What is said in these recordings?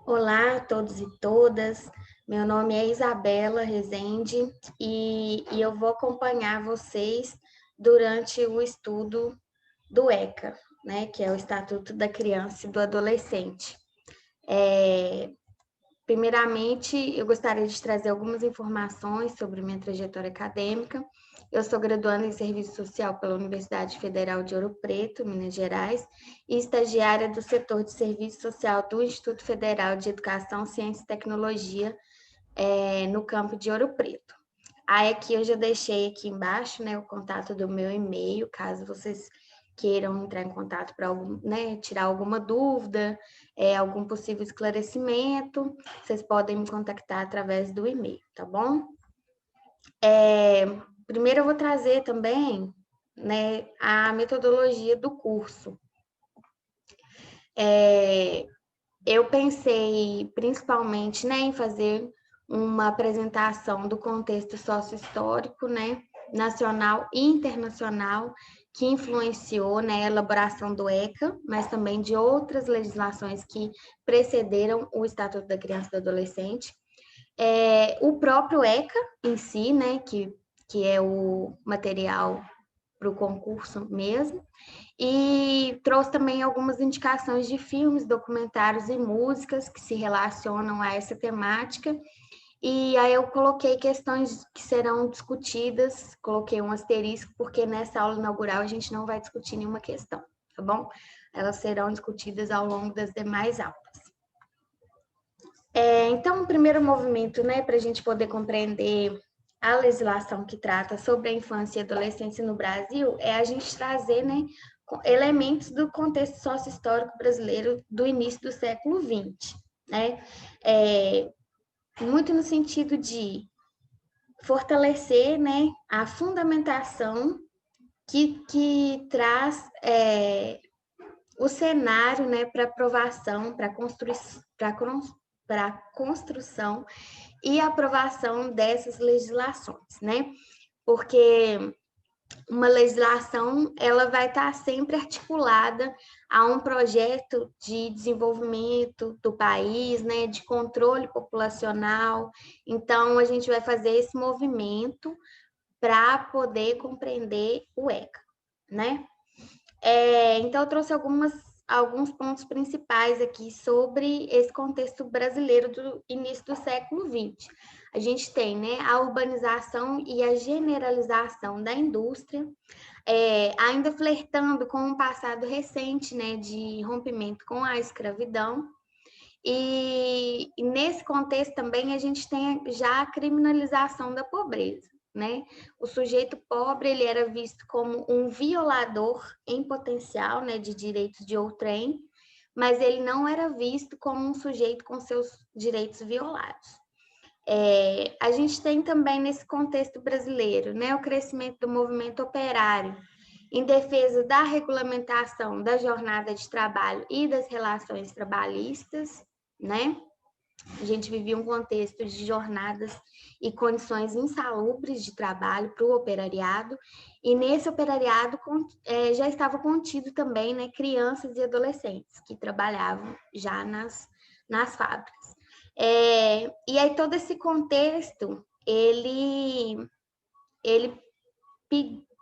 Olá a todos e todas, meu nome é Isabela Rezende e eu vou acompanhar vocês durante o estudo do ECA, né, que é o Estatuto da Criança e do Adolescente. Primeiramente, eu gostaria de trazer algumas informações sobre minha trajetória acadêmica. Eu sou graduanda em Serviço Social pela Universidade Federal de Ouro Preto, Minas Gerais, e estagiária do setor de Serviço Social do Instituto Federal de Educação, Ciência e Tecnologia, no campo de Ouro Preto. Aí aqui eu já deixei aqui embaixo, né, o contato do meu e-mail, caso vocês queiram entrar em contato para né, tirar alguma dúvida, algum possível esclarecimento, vocês podem me contactar através do e-mail, tá bom? Primeiro eu vou trazer também, né, a metodologia do curso. Eu pensei principalmente, né, em fazer uma apresentação do contexto sócio-histórico, né, nacional e internacional, que influenciou, né, a elaboração do ECA, mas também de outras legislações que precederam o Estatuto da Criança e do Adolescente. O próprio ECA em si, né, que é o material para o concurso mesmo, e trouxe também algumas indicações de filmes, documentários e músicas que se relacionam a essa temática. E aí eu coloquei questões que serão discutidas, coloquei um asterisco, porque nessa aula inaugural a gente não vai discutir nenhuma questão, tá bom? Elas serão discutidas ao longo das demais aulas. Então, o primeiro movimento, né, para a gente poder compreender a legislação que trata sobre a infância e adolescência no Brasil, é a gente trazer, né, elementos do contexto sócio-histórico brasileiro do início do século XX, né? Muito no sentido de fortalecer, né, a fundamentação que traz o cenário, né, para aprovação, para construção e aprovação dessas legislações, né? Porque uma legislação ela vai estar sempre articulada a um projeto de desenvolvimento do país, né, de controle populacional. Então a gente vai fazer esse movimento para poder compreender o ECA, né? Então eu trouxe alguns pontos principais aqui sobre esse contexto brasileiro do início do século XX. A gente tem, né, a urbanização e a generalização da indústria, ainda flertando com um passado recente, né, de rompimento com a escravidão. E nesse contexto também a gente tem já a criminalização da pobreza, né? O sujeito pobre ele era visto como um violador em potencial, né, de direitos de outrem, mas ele não era visto como um sujeito com seus direitos violados. A gente tem também nesse contexto brasileiro, né, o crescimento do movimento operário em defesa da regulamentação da jornada de trabalho e das relações trabalhistas, né? A gente vivia um contexto de jornadas e condições insalubres de trabalho para o operariado, e nesse operariado já estava contido também, né, crianças e adolescentes que trabalhavam já nas fábricas. E aí todo esse contexto, ele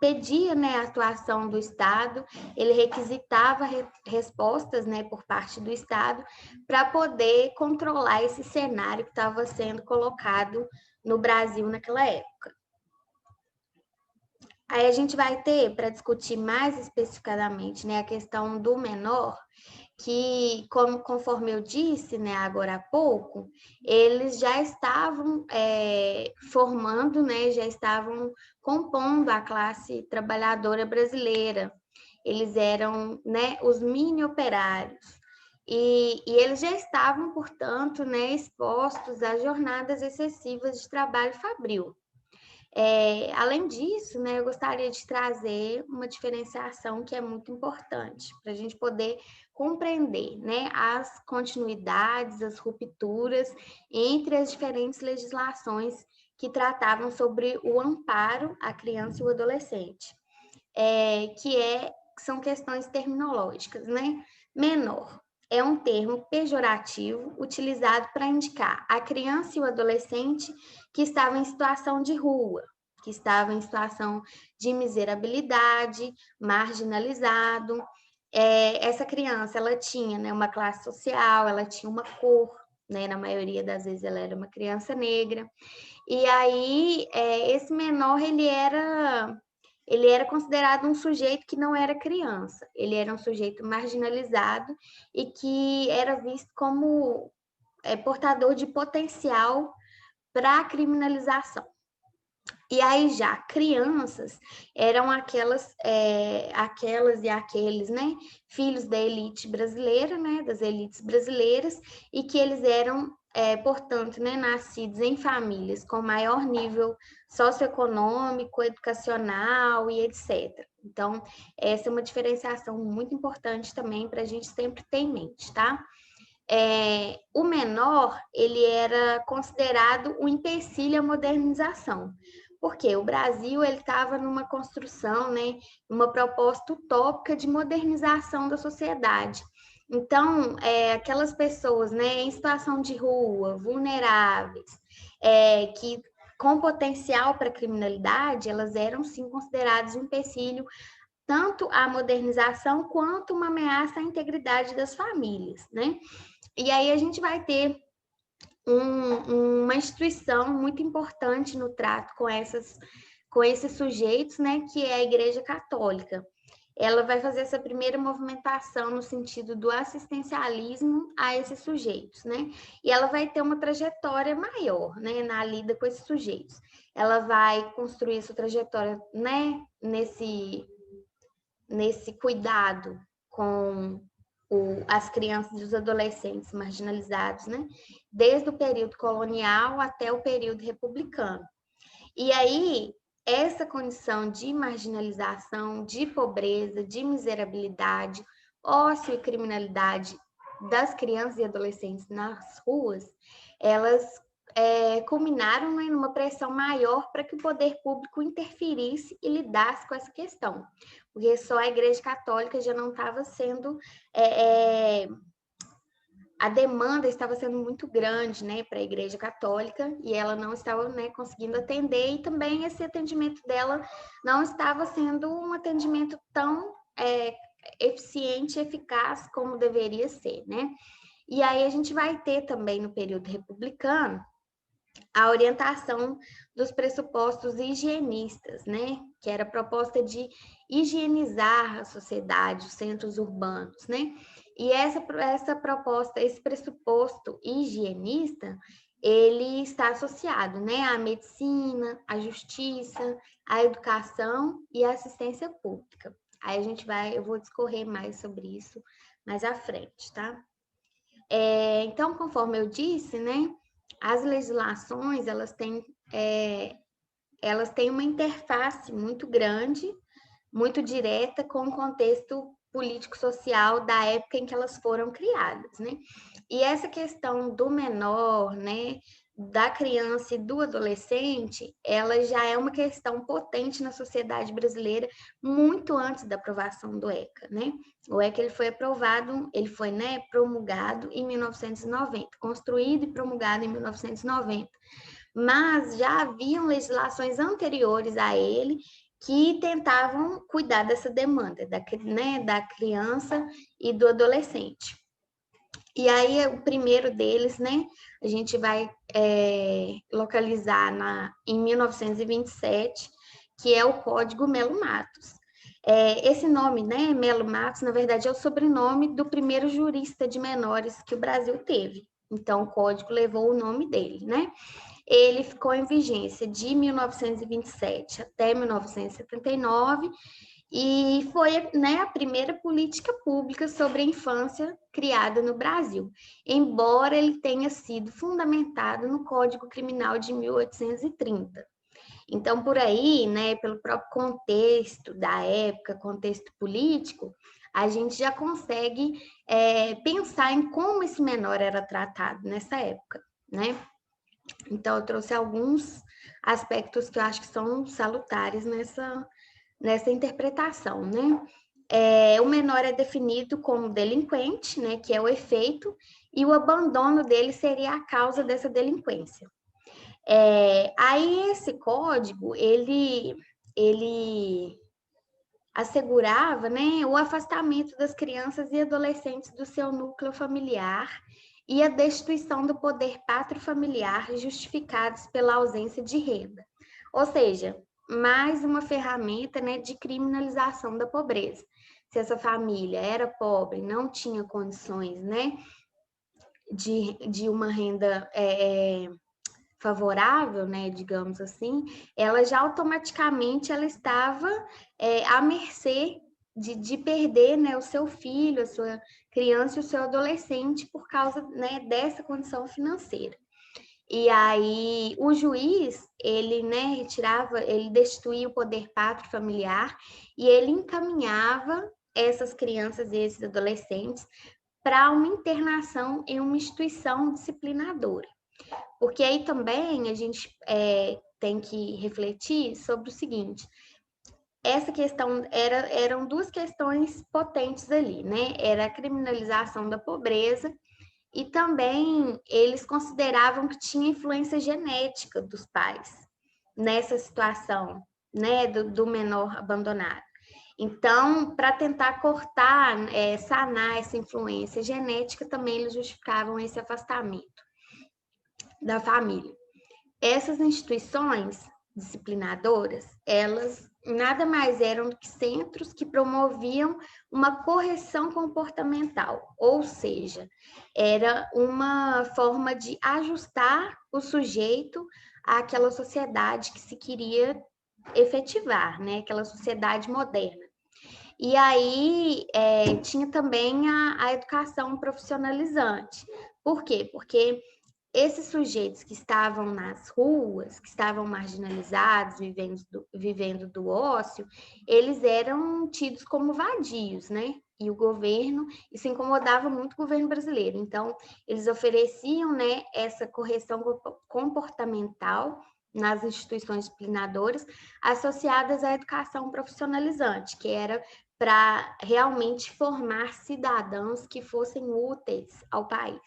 pedia, né, a atuação do Estado, ele requisitava respostas, né, por parte do Estado para poder controlar esse cenário que estava sendo colocado no Brasil naquela época. Aí a gente vai ter, para discutir mais especificadamente, né, a questão do menor, que, conforme eu disse, né, agora há pouco, eles já estavam formando, né, já estavam compondo a classe trabalhadora brasileira. Eles eram, né, os mini operários. E eles já estavam, portanto, né, expostos a jornadas excessivas de trabalho fabril. Além disso, né, eu gostaria de trazer uma diferenciação que é muito importante para a gente poder compreender, né, as continuidades, as rupturas entre as diferentes legislações que tratavam sobre o amparo à criança e o adolescente, que são questões terminológicas, né? Menor. é um termo pejorativo utilizado para indicar a criança e o adolescente que estava em situação de rua, que estava em situação de miserabilidade, marginalizado. Essa criança, ela tinha, né, uma classe social, ela tinha uma cor, né, na maioria das vezes ela era uma criança negra. E aí, esse menor, ele era considerado um sujeito que não era criança, ele era um sujeito marginalizado e que era visto como portador de potencial para a criminalização. E aí já crianças eram aquelas e aqueles, né, filhos da elite brasileira, né, das elites brasileiras, e que eles eram, portanto, né, nascidos em famílias com maior nível socioeconômico, educacional e etc. Então, essa é uma diferenciação muito importante também para a gente sempre ter em mente, tá? O menor, ele era considerado um empecilho à modernização, porque o Brasil ele estava numa construção, né, uma proposta utópica de modernização da sociedade. Então, aquelas pessoas, né, em situação de rua, vulneráveis, que com potencial para criminalidade, elas eram sim consideradas um empecilho tanto à modernização quanto uma ameaça à integridade das famílias, né? E aí a gente vai ter uma instituição muito importante no trato com esses sujeitos, né, que é a Igreja Católica. Ela vai fazer essa primeira movimentação no sentido do assistencialismo a esses sujeitos, né? E ela vai ter uma trajetória maior, né, na lida com esses sujeitos. Ela vai construir essa trajetória, né, nesse cuidado com as crianças e os adolescentes marginalizados, né? Desde o período colonial até o período republicano. E aí, essa condição de marginalização, de pobreza, de miserabilidade, ócio e criminalidade das crianças e adolescentes nas ruas, elas culminaram em uma pressão maior para que o poder público interferisse e lidasse com essa questão, porque só a Igreja Católica já não estava sendo a demanda estava sendo muito grande, né, para a Igreja Católica, e ela não estava, né, conseguindo atender, e também esse atendimento dela não estava sendo um atendimento tão eficiente e eficaz como deveria ser, né? E aí a gente vai ter também no período republicano a orientação dos pressupostos higienistas, né? Que era a proposta de higienizar a sociedade, os centros urbanos, né? E essa proposta, esse pressuposto higienista, ele está associado, né, à medicina, à justiça, à educação e à assistência pública. Aí eu vou discorrer mais sobre isso mais à frente, tá? Então, conforme eu disse, né, as legislações, elas têm uma interface muito grande, muito direta com o contexto político-social da época em que elas foram criadas, né? E essa questão do menor, né, da criança e do adolescente, ela já é uma questão potente na sociedade brasileira muito antes da aprovação do ECA, né? O ECA ele foi aprovado, ele foi, né, promulgado em 1990, construído e promulgado em 1990. Mas já haviam legislações anteriores a ele que tentavam cuidar dessa demanda, né, da criança e do adolescente. E aí, o primeiro deles, né, a gente vai localizar em 1927, que é o Código Melo Matos. Esse nome, né, Melo Matos, na verdade, é o sobrenome do primeiro jurista de menores que o Brasil teve. Então, o código levou o nome dele, né? Ele ficou em vigência de 1927 até 1979 e foi, né, a primeira política pública sobre a infância criada no Brasil, embora ele tenha sido fundamentado no Código Criminal de 1830. Então, por aí, né, pelo próprio contexto da época, contexto político, a gente já consegue pensar em como esse menor era tratado nessa época, né? Então, eu trouxe alguns aspectos que eu acho que são salutares nessa interpretação, né? o menor é definido como delinquente, né, que é o efeito, e o abandono dele seria a causa dessa delinquência. Aí esse código, ele assegurava, né, o afastamento das crianças e adolescentes do seu núcleo familiar e a destituição do poder patrofamiliar justificados pela ausência de renda. Ou seja, mais uma ferramenta, né, de criminalização da pobreza. Se essa família era pobre, não tinha condições, né, de uma renda favorável, né, digamos assim, ela já automaticamente ela estava à mercê de perder, né, o seu filho, a sua criança e o seu adolescente por causa, né, dessa condição financeira. E aí o juiz, ele, né, ele destituía o poder pátrio familiar e ele encaminhava essas crianças e esses adolescentes para uma internação em uma instituição disciplinadora. Porque aí também a gente tem que refletir sobre o seguinte: essa questão eram duas questões potentes ali, né? Era a criminalização da pobreza e também eles consideravam que tinha influência genética dos pais nessa situação, né, do menor abandonado. Então, para tentar cortar, sanar essa influência genética, também eles justificavam esse afastamento da família. Essas instituições disciplinadoras, elas nada mais eram do que centros que promoviam uma correção comportamental, ou seja, era uma forma de ajustar o sujeito àquela sociedade que se queria efetivar, né? Aquela sociedade moderna. E aí tinha também a educação profissionalizante. Por quê? Porque esses sujeitos que estavam nas ruas, que estavam marginalizados, vivendo do ócio, eles eram tidos como vadios, né? E o governo, isso incomodava muito o governo brasileiro. Então, eles ofereciam, né, essa correção comportamental nas instituições disciplinadoras associadas à educação profissionalizante, que era para realmente formar cidadãos que fossem úteis ao país.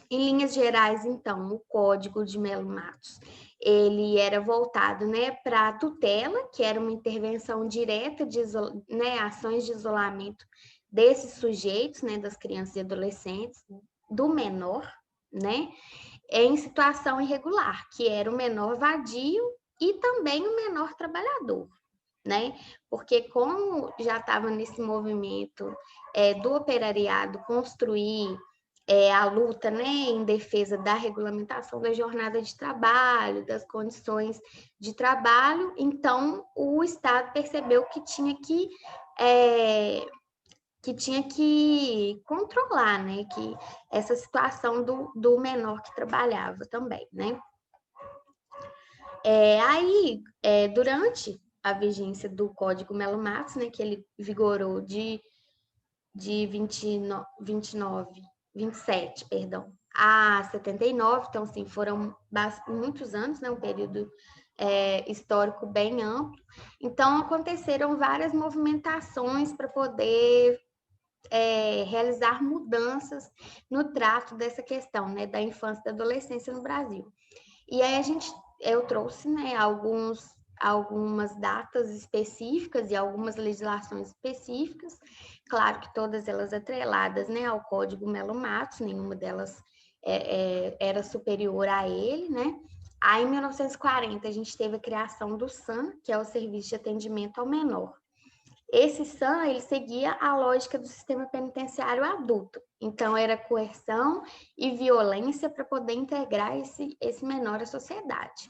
Em linhas gerais, então, o Código de Melo Matos, ele era voltado, né, para a tutela, que era uma intervenção direta de né, ações de isolamento desses sujeitos, né, das crianças e adolescentes, do menor, né, em situação irregular, que era o menor vadio e também o menor trabalhador, né? Porque como já estava nesse movimento do operariado construir a luta, né, em defesa da regulamentação da jornada de trabalho, das condições de trabalho, então o Estado percebeu que tinha que controlar, né, que essa situação do menor que trabalhava também, né? Durante a vigência do Código Melo Matos, né, que ele vigorou de 27, perdão, a 79, então, assim, foram muitos anos, né, um período histórico bem amplo. Então, aconteceram várias movimentações para poder realizar mudanças no trato dessa questão, né, da infância e da adolescência no Brasil. E aí eu trouxe, né, algumas datas específicas e algumas legislações específicas, claro que todas elas atreladas, né, ao Código Melo Matos, nenhuma delas era superior a ele, né? Aí, em 1940, a gente teve a criação do SAM, que é o Serviço de Atendimento ao Menor. Esse SAM, ele seguia a lógica do sistema penitenciário adulto. Então, era coerção e violência para poder integrar esse menor à sociedade.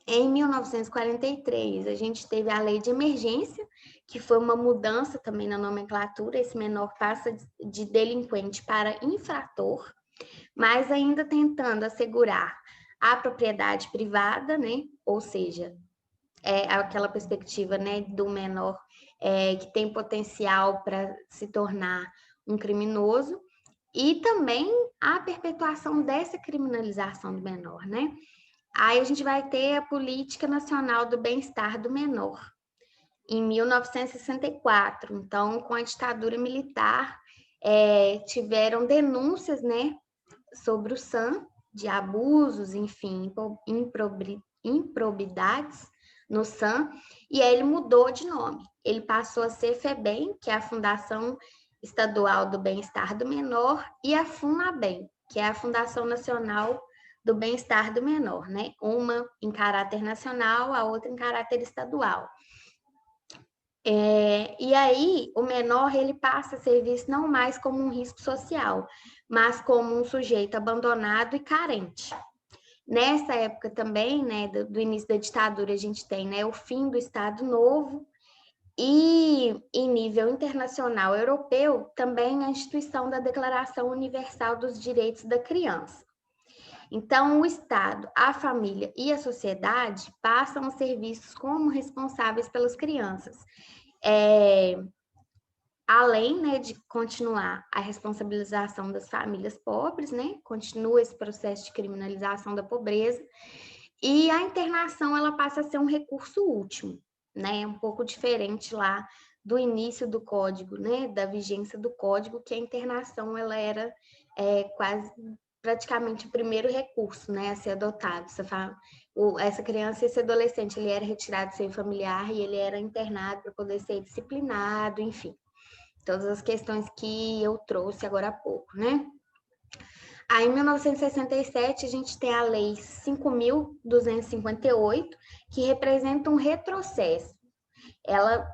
Em 1943, a gente teve a Lei de Emergência, que foi uma mudança também na nomenclatura. Esse menor passa de delinquente para infrator, mas ainda tentando assegurar a propriedade privada, né? Ou seja, aquela perspectiva, né, do menor que tem potencial para se tornar um criminoso, e também a perpetuação dessa criminalização do menor, né? Aí a gente vai ter a Política Nacional do Bem-Estar do Menor. em 1964. Então, com a ditadura militar, tiveram denúncias, né, sobre o SAM, de abusos, enfim, improbidades no SAM, e aí ele mudou de nome. Ele passou a ser FEBEM, que é a Fundação Estadual do Bem-Estar do Menor, e a FUNABEM, que é a Fundação Nacional do Bem-Estar do Menor, né? Uma em caráter nacional, a outra em caráter estadual. E aí, o menor, ele passa a ser visto não mais como um risco social, mas como um sujeito abandonado e carente. Nessa época também, né, do início da ditadura, a gente tem, né, o fim do Estado Novo e, em nível internacional europeu, também a instituição da Declaração Universal dos Direitos da Criança. Então, o Estado, a família e a sociedade passam a ser vistos como responsáveis pelas crianças. Além, né, de continuar a responsabilização das famílias pobres, né, continua esse processo de criminalização da pobreza, e a internação ela passa a ser um recurso último, né, um pouco diferente lá do início do código, né, da vigência do código, que a internação ela era quase praticamente o primeiro recurso, né, a ser adotado. Essa criança e esse adolescente, ele era retirado do seio familiar e ele era internado para poder ser disciplinado, enfim. Todas as questões que eu trouxe agora há pouco, né? Aí, em 1967, a gente tem a Lei 5.258, que representa um retrocesso. Ela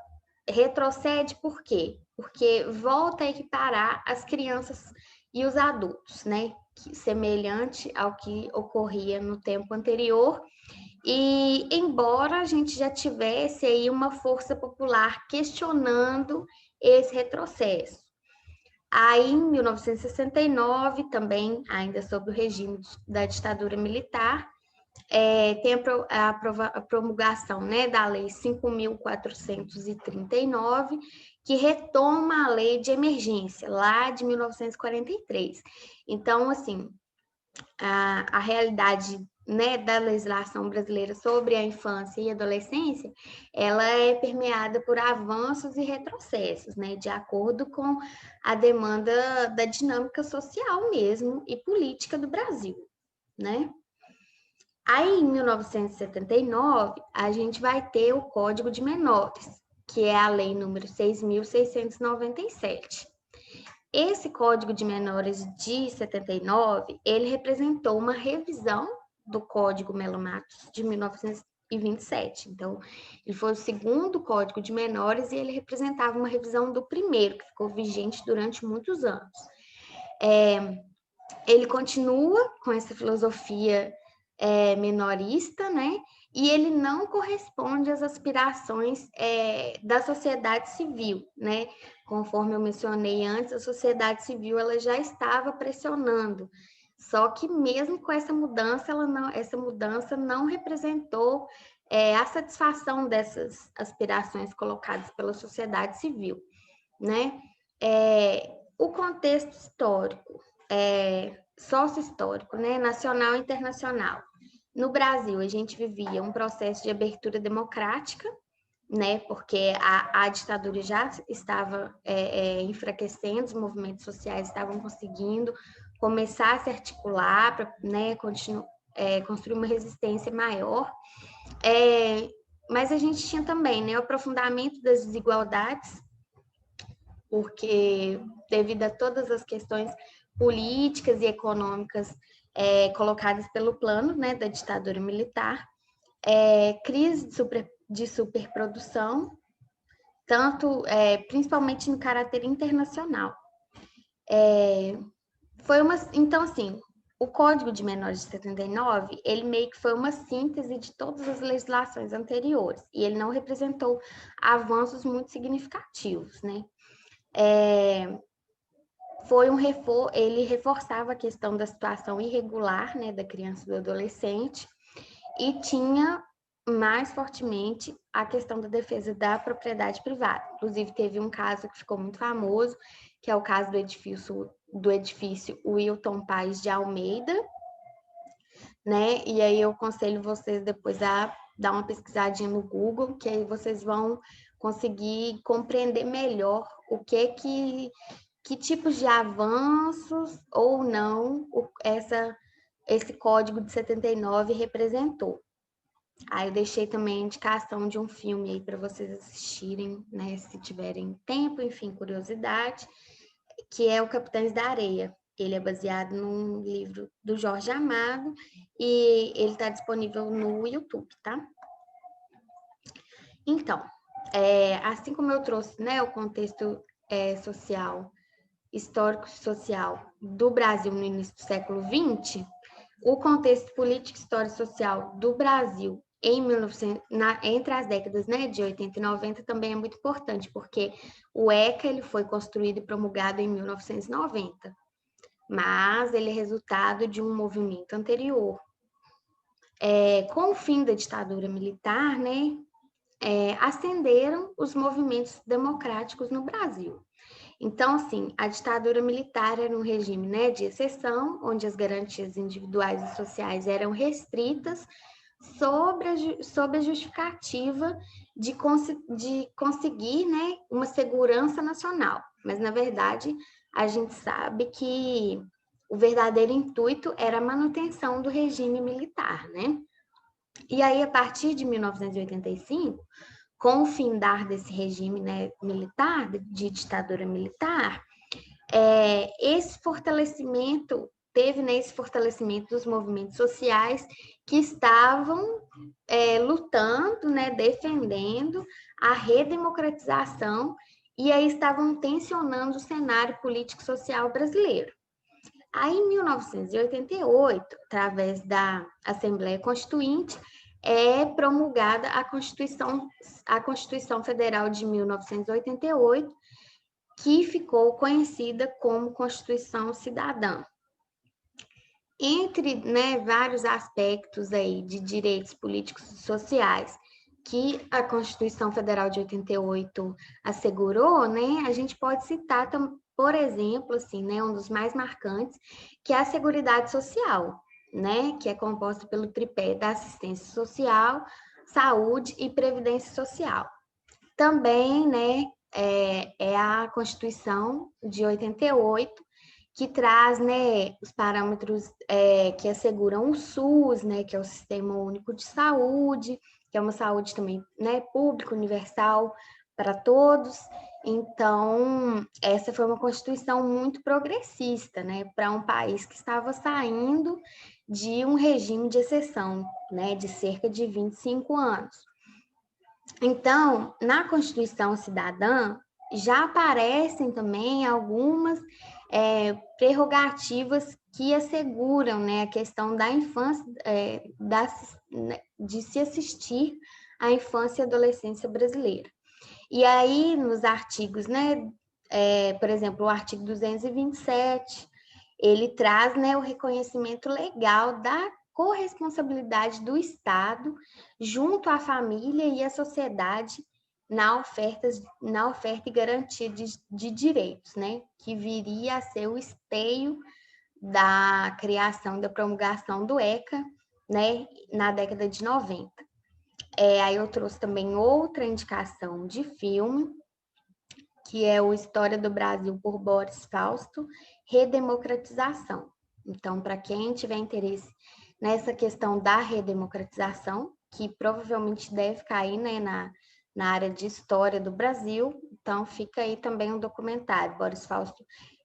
retrocede por quê? Porque volta a equiparar as crianças e os adultos, né? Semelhante ao que ocorria no tempo anterior. E, embora a gente já tivesse aí uma força popular questionando esse retrocesso. Aí, em 1969, também, ainda sob o regime da ditadura militar, tem a promulgação, né, da Lei 5.439, que retoma a Lei de Emergência, lá de 1943. Então, assim, a realidade, né, da legislação brasileira sobre a infância e adolescência, ela é permeada por avanços e retrocessos, né, de acordo com a demanda da dinâmica social mesmo e política do Brasil, né? Aí, em 1979, a gente vai ter o Código de Menores, que é a lei número 6.697. Esse Código de Menores de 79, ele representou uma revisão do Código Melo Matos de 1927. Então, ele foi o segundo Código de Menores e ele representava uma revisão do primeiro, que ficou vigente durante muitos anos. Ele continua com essa filosofia menorista, né? E ele não corresponde às aspirações da sociedade civil, né? Conforme eu mencionei antes, a sociedade civil ela já estava pressionando. Só que mesmo com essa mudança, essa mudança não representou a satisfação dessas aspirações colocadas pela sociedade civil, né? O contexto histórico, sócio-histórico, né? Nacional e internacional. No Brasil, a gente vivia um processo de abertura democrática, né? Porque a ditadura já estava enfraquecendo, os movimentos sociais estavam conseguindo começar a se articular para, né, construir uma resistência maior. Mas a gente tinha também, né, o aprofundamento das desigualdades, porque devido a todas as questões políticas e econômicas colocadas pelo plano, né, da ditadura militar, crise de superprodução, tanto principalmente no caráter internacional. Então, assim, o Código de Menores de 79, ele meio que foi uma síntese de todas as legislações anteriores, e ele não representou avanços muito significativos, né? Ele reforçava a questão da situação irregular, né, da criança e do adolescente, e tinha mais fortemente a questão da defesa da propriedade privada. Inclusive, teve um caso que ficou muito famoso, que é o caso do edifício Wilton Paes de Almeida, né? E aí eu aconselho vocês depois a dar uma pesquisadinha no Google, que aí vocês vão conseguir compreender melhor o que tipos de avanços ou não esse Código de 79 representou. Aí eu deixei também a indicação de um filme aí para vocês assistirem, né, se tiverem tempo, enfim, curiosidade, que é o Capitães da Areia. Ele é baseado num livro do Jorge Amado e ele está disponível no YouTube, tá? Então, assim como eu trouxe, né, o contexto social, histórico e social do Brasil no início do século XX, o contexto político, histórico e social do Brasil entre as décadas, né, de 80 e 90 também é muito importante, porque o ECA ele foi construído e promulgado em 1990, mas ele é resultado de um movimento anterior. Com o fim da ditadura militar, né, ascenderam os movimentos democráticos no Brasil. Então, assim, a ditadura militar era um regime, né, de exceção, onde as garantias individuais e sociais eram restritas sob a justificativa de conseguir, né, uma segurança nacional. Mas, na verdade, a gente sabe que o verdadeiro intuito era a manutenção do regime militar, né? E aí, a partir de 1985, com o findar desse regime, né, militar, de ditadura militar, esse fortalecimento dos movimentos sociais que estavam lutando, né, defendendo a redemocratização e aí estavam tensionando o cenário político-social brasileiro. Aí, em 1988, através da Assembleia Constituinte, é promulgada a Constituição Federal de 1988, que ficou conhecida como Constituição Cidadã. Entre, né, vários aspectos aí de direitos políticos e sociais que a Constituição Federal de 88 assegurou, né, a gente pode citar, por exemplo, assim, né, um dos mais marcantes, que é a Seguridade Social, né, que é composta pelo tripé da assistência social, saúde e previdência social. Também, né, é a Constituição de 88, que traz, né, os parâmetros que asseguram o SUS, né, que é o Sistema Único de Saúde, que é uma saúde também, né, pública, universal para todos. Então, essa foi uma Constituição muito progressista, né, para um país que estava saindo de um regime de exceção, né, de cerca de 25 anos. Então, na Constituição Cidadã, já aparecem também algumas prerrogativas que asseguram, né, a questão da infância, de se assistir à infância e adolescência brasileira. E aí, nos artigos, né, por exemplo, o artigo 227, ele traz, né, o reconhecimento legal da corresponsabilidade do Estado junto à família e à sociedade na oferta e garantia de direitos, né? Que viria a ser o esteio da criação, da promulgação do ECA, né? Na década de 90. Aí eu trouxe também outra indicação de filme, que é o História do Brasil por Boris Fausto, Redemocratização. Então, para quem tiver interesse nessa questão da redemocratização, que provavelmente deve cair, né, na área de história do Brasil, então fica aí também um documentário. Boris Fausto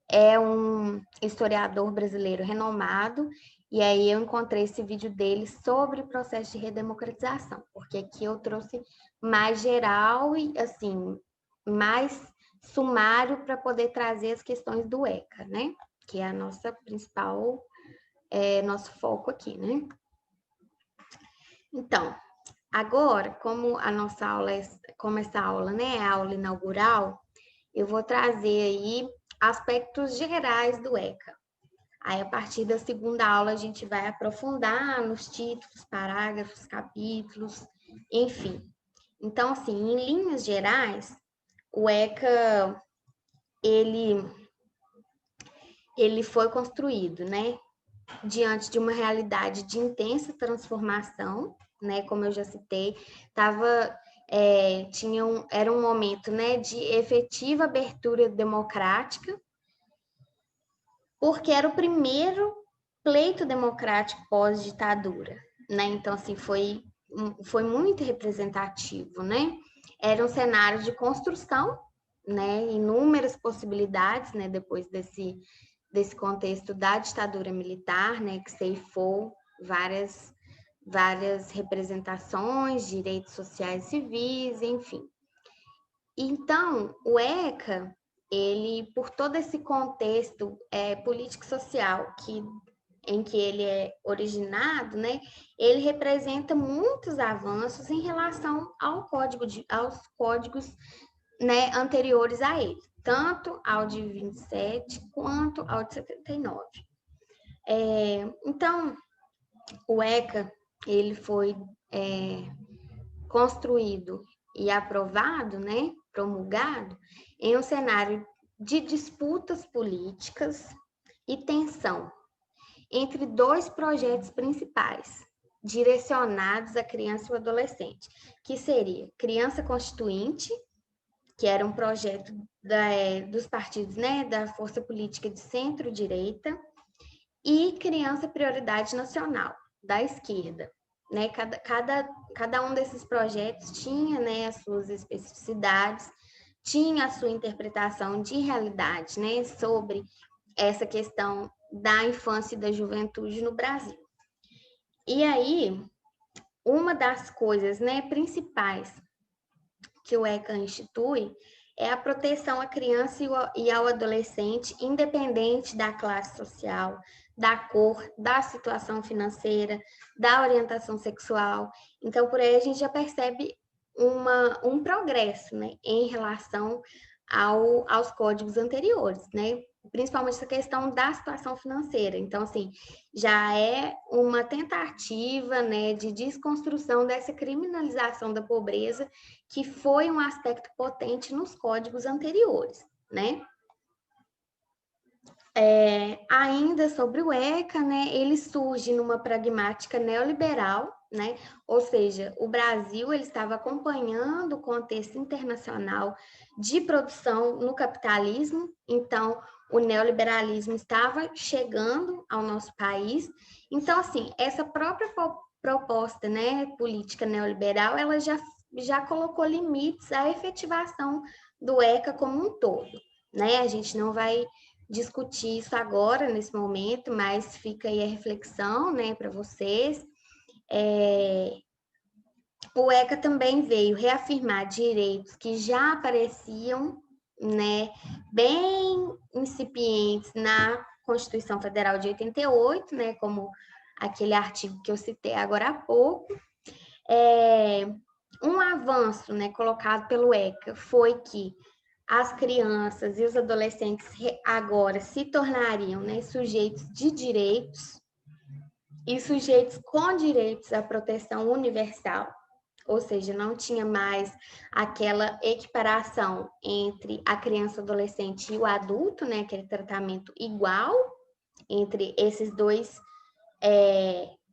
é um historiador brasileiro renomado, e aí eu encontrei esse vídeo dele sobre o processo de redemocratização, porque aqui eu trouxe mais geral e, assim, mais sumário para poder trazer as questões do ECA, né? Que é a nossa principal, nosso foco aqui, né? Então, agora, como a nossa aula como essa aula, né, é a aula inaugural, eu vou trazer aí aspectos gerais do ECA. Aí, a partir da segunda aula, a gente vai aprofundar nos títulos, parágrafos, capítulos, enfim. Então, assim, em linhas gerais, o ECA, ele foi construído, né, diante de uma realidade de intensa transformação, né, como eu já citei, era um momento, né, de efetiva abertura democrática, porque era o primeiro pleito democrático pós-ditadura, né? Então, assim, foi muito representativo, né? Era um cenário de construção, né? Inúmeras possibilidades, né? Depois desse contexto da ditadura militar, né? Que ceifou várias representações, direitos sociais e civis, enfim. Então, o ECA, ele, por todo esse contexto político-social em que ele é originado, né, ele representa muitos avanços em relação aos códigos, né, anteriores a ele, tanto ao de 27 quanto ao de 79. Então, o ECA, ele foi construído e aprovado, né, promulgado, em um cenário de disputas políticas e tensão entre dois projetos principais, direcionados à criança e ao adolescente, que seria Criança Constituinte, que era um projeto dos partidos, né, da força política de centro-direita, e Criança Prioridade Nacional, da esquerda. Né? Cada um desses projetos tinha, né, as suas especificidades, tinha a sua interpretação de realidade, né, sobre essa questão da infância e da juventude no Brasil. E aí, uma das coisas, né, principais que o ECA institui é a proteção à criança e ao adolescente, independente da classe social, da cor, da situação financeira, da orientação sexual. Então, por aí a gente já percebe um progresso, né, em relação aos códigos anteriores, né? Principalmente essa questão da situação financeira. Então, assim, já é uma tentativa, né, de desconstrução dessa criminalização da pobreza, que foi um aspecto potente nos códigos anteriores, né? Ainda sobre o ECA, né, ele surge numa pragmática neoliberal, né? Ou seja, o Brasil ele estava acompanhando o contexto internacional de produção no capitalismo, então o neoliberalismo estava chegando ao nosso país. Então, assim, essa própria proposta, né, política neoliberal, ela já colocou limites à efetivação do ECA como um todo, né? A gente não vai discutir isso agora, nesse momento, mas fica aí a reflexão, né, para vocês. O ECA também veio reafirmar direitos que já apareciam, né, bem incipientes na Constituição Federal de 88, né, como aquele artigo que eu citei agora há pouco. Um avanço, né, colocado pelo ECA foi que as crianças e os adolescentes agora se tornariam, né, sujeitos de direitos e sujeitos com direitos à proteção universal, ou seja, não tinha mais aquela equiparação entre a criança, adolescente e o adulto, né, aquele tratamento igual entre esses dois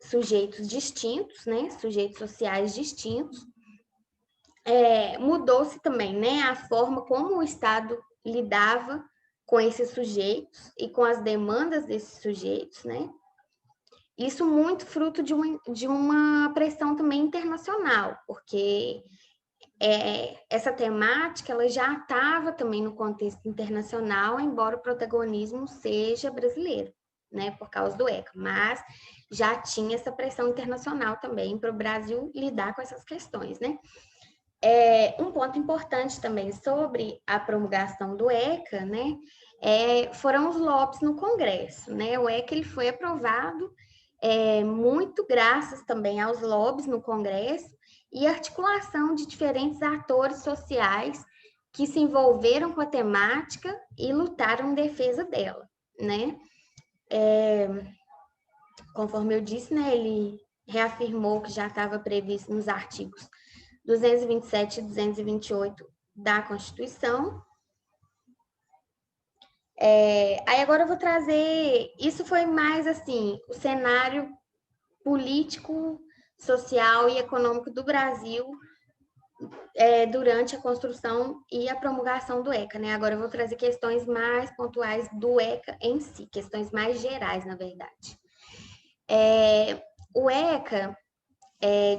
sujeitos distintos, né, sujeitos sociais distintos. Mudou-se também, né, a forma como o Estado lidava com esses sujeitos e com as demandas desses sujeitos, né? Isso muito fruto de uma pressão também internacional, porque essa temática ela já estava também no contexto internacional, embora o protagonismo seja brasileiro, né, por causa do ECA, mas já tinha essa pressão internacional também para o Brasil lidar com essas questões, né? Um ponto importante também sobre a promulgação do ECA, né, foram os lobbies no Congresso, né? O ECA ele foi aprovado muito graças também aos lobbies no Congresso e articulação de diferentes atores sociais que se envolveram com a temática e lutaram em defesa dela, né? Conforme eu disse, né, ele reafirmou que já estava previsto nos artigos 227 e 228 da Constituição. Aí agora eu vou trazer, isso foi mais assim, o cenário político, social e econômico do Brasil durante a construção e a promulgação do ECA, né? Agora eu vou trazer questões mais pontuais do ECA em si, questões mais gerais, na verdade. O ECA,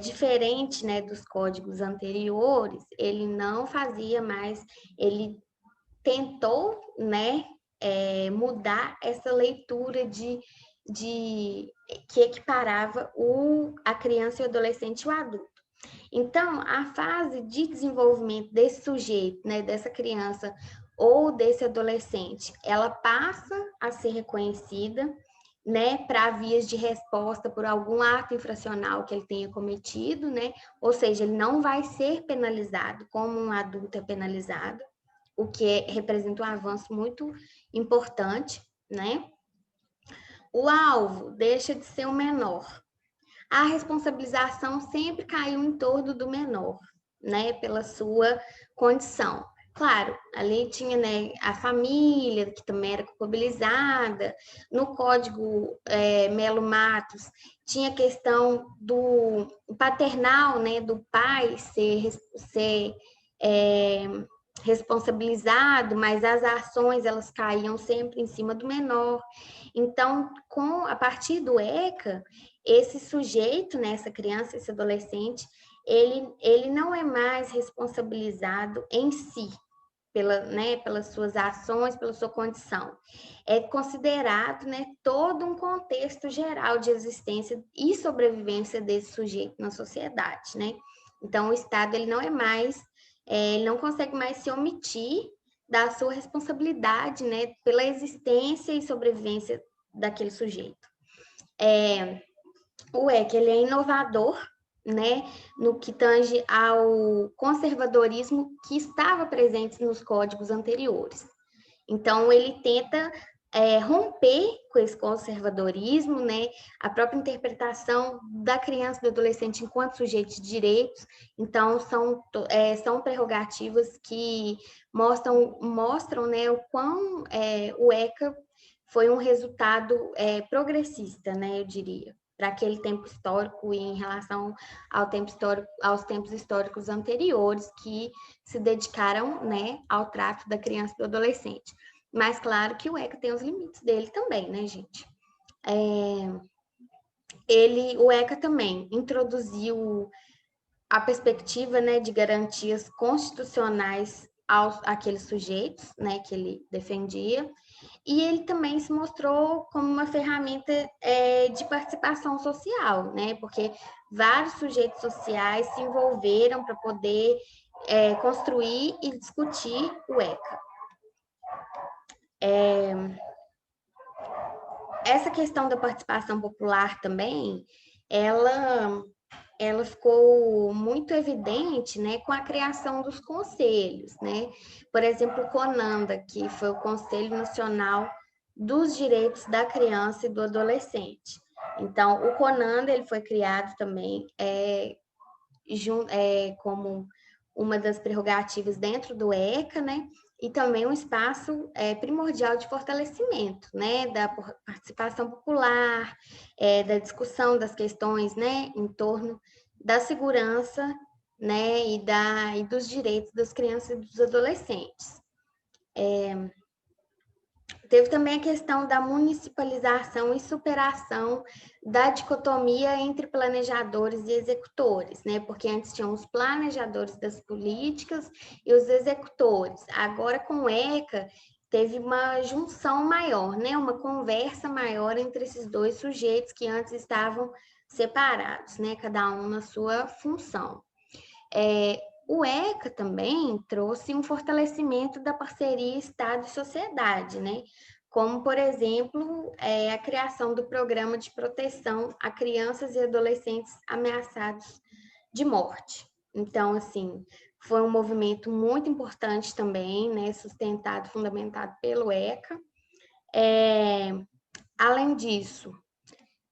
diferente, né, dos códigos anteriores, ele não fazia mais, ele tentou, né, mudar essa leitura que equiparava a criança e o adolescente e o adulto. Então, a fase de desenvolvimento desse sujeito, né, dessa criança ou desse adolescente, ela passa a ser reconhecida, né, para vias de resposta por algum ato infracional que ele tenha cometido, né? Ou seja, ele não vai ser penalizado como um adulto é penalizado, o que representa um avanço muito importante, né? O alvo deixa de ser o menor. A responsabilização sempre caiu em torno do menor, né? Pela sua condição. Claro, ali tinha, né, a família, que também era culpabilizada. No Código Melo Matos, tinha a questão do paternal, né, do pai ser responsabilizado, mas as ações elas caíam sempre em cima do menor. Então, a partir do ECA, esse sujeito, né, essa criança, esse adolescente, ele não é mais responsabilizado em si, pelas suas ações, pela sua condição. É considerado, né, todo um contexto geral de existência e sobrevivência desse sujeito na sociedade, né? Então, o Estado, ele não é mais, ele não consegue mais se omitir da sua responsabilidade, né, pela existência e sobrevivência daquele sujeito. O ECA, ele é inovador, né, no que tange ao conservadorismo que estava presente nos códigos anteriores. Então, ele tenta romper com esse conservadorismo, né, a própria interpretação da criança e do adolescente enquanto sujeitos de direitos. Então, são prerrogativas que mostram, né, o quão o ECA foi um resultado progressista, né, eu diria, para aquele tempo histórico e em relação aos tempos históricos anteriores que se dedicaram, né, ao trato da criança e do adolescente. Mas claro que o ECA tem os limites dele também, né, gente? O ECA também introduziu a perspectiva, né, de garantias constitucionais àqueles sujeitos, né, que ele defendia, e ele também se mostrou como uma ferramenta de participação social, né, porque vários sujeitos sociais se envolveram para poder construir e discutir o ECA. Essa questão da participação popular também, ela ficou muito evidente, né, com a criação dos conselhos, né? Por exemplo, o CONANDA, que foi o Conselho Nacional dos Direitos da Criança e do Adolescente. Então, o CONANDA, ele foi criado também como uma das prerrogativas dentro do ECA, né? E também um espaço primordial de fortalecimento, né? Da participação popular, da discussão das questões, né? Em torno da segurança, né? E dos direitos das crianças e dos adolescentes. Teve também a questão da municipalização e superação da dicotomia entre planejadores e executores, né? Porque antes tinham os planejadores das políticas e os executores. Agora, com o ECA, teve uma junção maior, né? Uma conversa maior entre esses dois sujeitos que antes estavam separados, né? Cada um na sua função. O ECA também trouxe um fortalecimento da parceria Estado e sociedade, né? Como, por exemplo, a criação do Programa de Proteção a Crianças e Adolescentes Ameaçados de Morte. Então, assim, foi um movimento muito importante também, né? Sustentado, fundamentado pelo ECA. Além disso,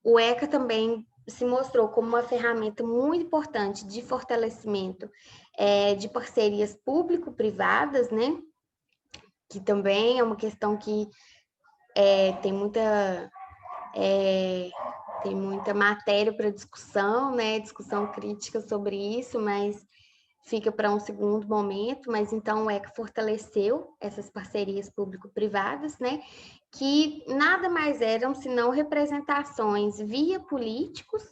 o ECA também se mostrou como uma ferramenta muito importante de fortalecimento de parcerias público-privadas, né? Que também é uma questão que tem muita matéria para discussão, né? Discussão crítica sobre isso, mas fica para um segundo momento, mas então o ECA fortaleceu essas parcerias público-privadas, né, que nada mais eram senão representações via políticos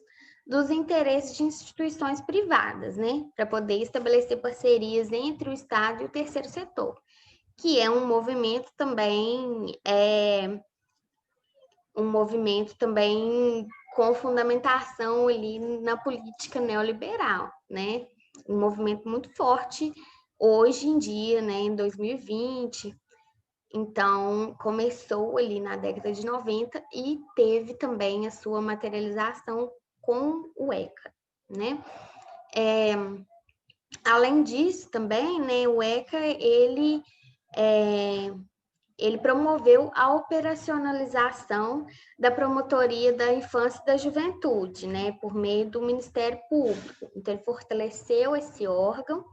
dos interesses de instituições privadas, né, para poder estabelecer parcerias entre o Estado e o terceiro setor, que é um movimento também com fundamentação ali na política neoliberal, né? Um movimento muito forte hoje em dia, né, em 2020. Então, começou ali na década de 90 e teve também a sua materialização com o ECA, né? Além disso, também, né, o ECA, ele promoveu a operacionalização da Promotoria da Infância e da Juventude, né, por meio do Ministério Público. Então, ele fortaleceu esse órgão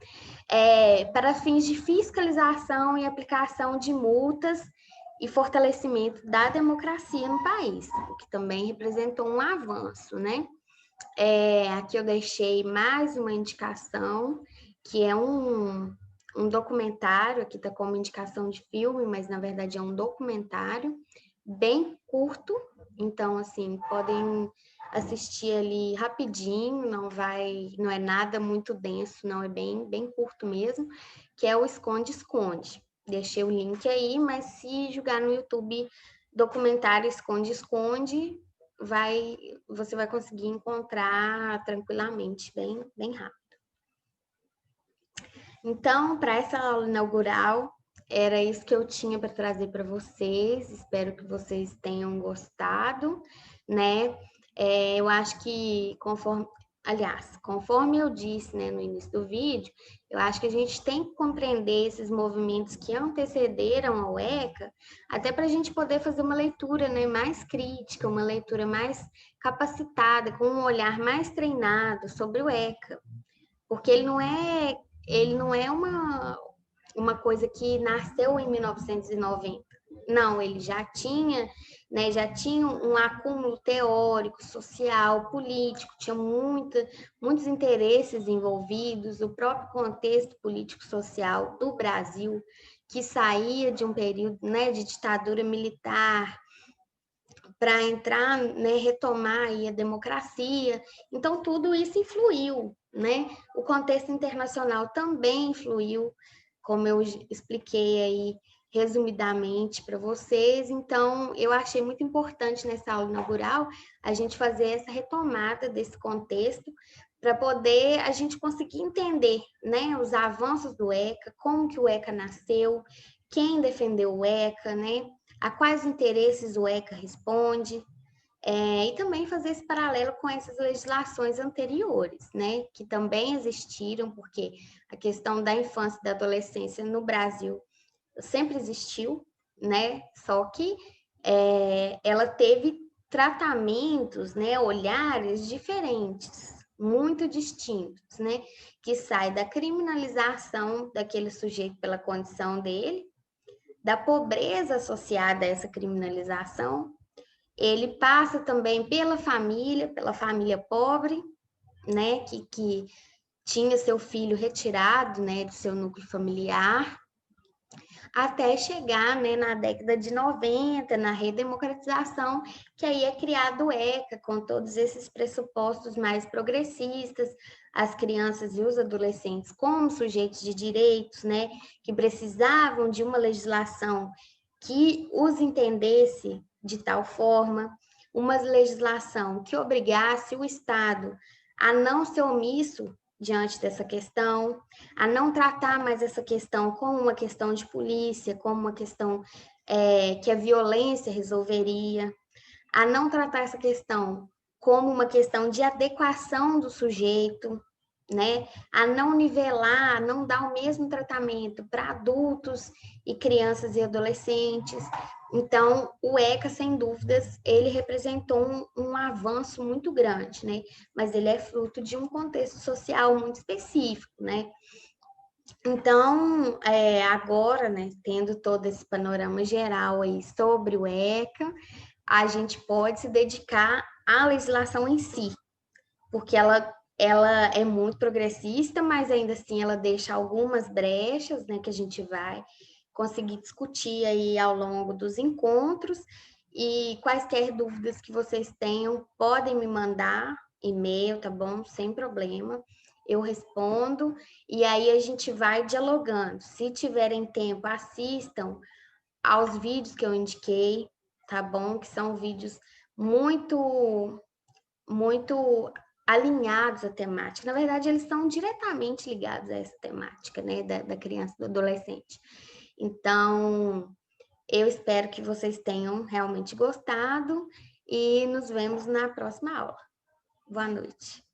para fins de fiscalização e aplicação de multas e fortalecimento da democracia no país, o que também representou um avanço, né? Aqui eu deixei mais uma indicação, que é um documentário, aqui está como indicação de filme, mas na verdade é um documentário bem curto, então assim, podem assistir ali rapidinho, não é nada muito denso, não, é bem curto mesmo, que é o Esconde-Esconde. Deixei o link aí, mas se jogar no YouTube documentário Esconde-Esconde, você vai conseguir encontrar tranquilamente, bem rápido. Então, para essa aula inaugural, era isso que eu tinha para trazer para vocês. Espero que vocês tenham gostado, né? Eu acho que conforme eu disse, né, no início do vídeo, eu acho que a gente tem que compreender esses movimentos que antecederam ao ECA, até para a gente poder fazer uma leitura, né, mais crítica, uma leitura mais capacitada, com um olhar mais treinado sobre o ECA, porque ele não é uma coisa que nasceu em 1990. Não, ele já tinha, né, um acúmulo teórico, social, político, tinha muitos interesses envolvidos, o próprio contexto político-social do Brasil, que saía de um período, né, de ditadura militar, para entrar, né, retomar aí a democracia. Então, tudo isso influiu, né? O contexto internacional também influiu, como eu expliquei aí resumidamente para vocês. Então, eu achei muito importante nessa aula inaugural a gente fazer essa retomada desse contexto para poder a gente conseguir entender, né, os avanços do ECA, como que o ECA nasceu, quem defendeu o ECA, né? A quais interesses o ECA responde, e também fazer esse paralelo com essas legislações anteriores, né, que também existiram, porque a questão da infância e da adolescência no Brasil sempre existiu, né, só que ela teve tratamentos, né, olhares diferentes, muito distintos, né, que sai da criminalização daquele sujeito pela condição dele, da pobreza associada a essa criminalização, ele passa também pela família pobre, né, que tinha seu filho retirado, né, do seu núcleo familiar, até chegar, né, na década de 90, na redemocratização, que aí é criado o ECA, com todos esses pressupostos mais progressistas, as crianças e os adolescentes como sujeitos de direitos, né, que precisavam de uma legislação que os entendesse de tal forma, uma legislação que obrigasse o Estado a não ser omisso diante dessa questão, a não tratar mais essa questão como uma questão de polícia, como uma questão que a violência resolveria, a não tratar essa questão como uma questão de adequação do sujeito, né? A não nivelar, a não dar o mesmo tratamento para adultos e crianças e adolescentes. Então, o ECA, sem dúvidas, ele representou um avanço muito grande, né? Mas ele é fruto de um contexto social muito específico, né? Então, agora, né, tendo todo esse panorama geral aí sobre o ECA, a gente pode se dedicar à legislação em si, porque ela ela é muito progressista, mas ainda assim ela deixa algumas brechas, né, que a gente vai conseguir discutir aí ao longo dos encontros. E quaisquer dúvidas que vocês tenham, podem me mandar e-mail, tá bom? Sem problema. Eu respondo e aí a gente vai dialogando. Se tiverem tempo, assistam aos vídeos que eu indiquei, tá bom? Que são vídeos muito alinhados à temática. Na verdade, eles estão diretamente ligados a essa temática, né, da criança e do adolescente. Então, eu espero que vocês tenham realmente gostado e nos vemos na próxima aula. Boa noite.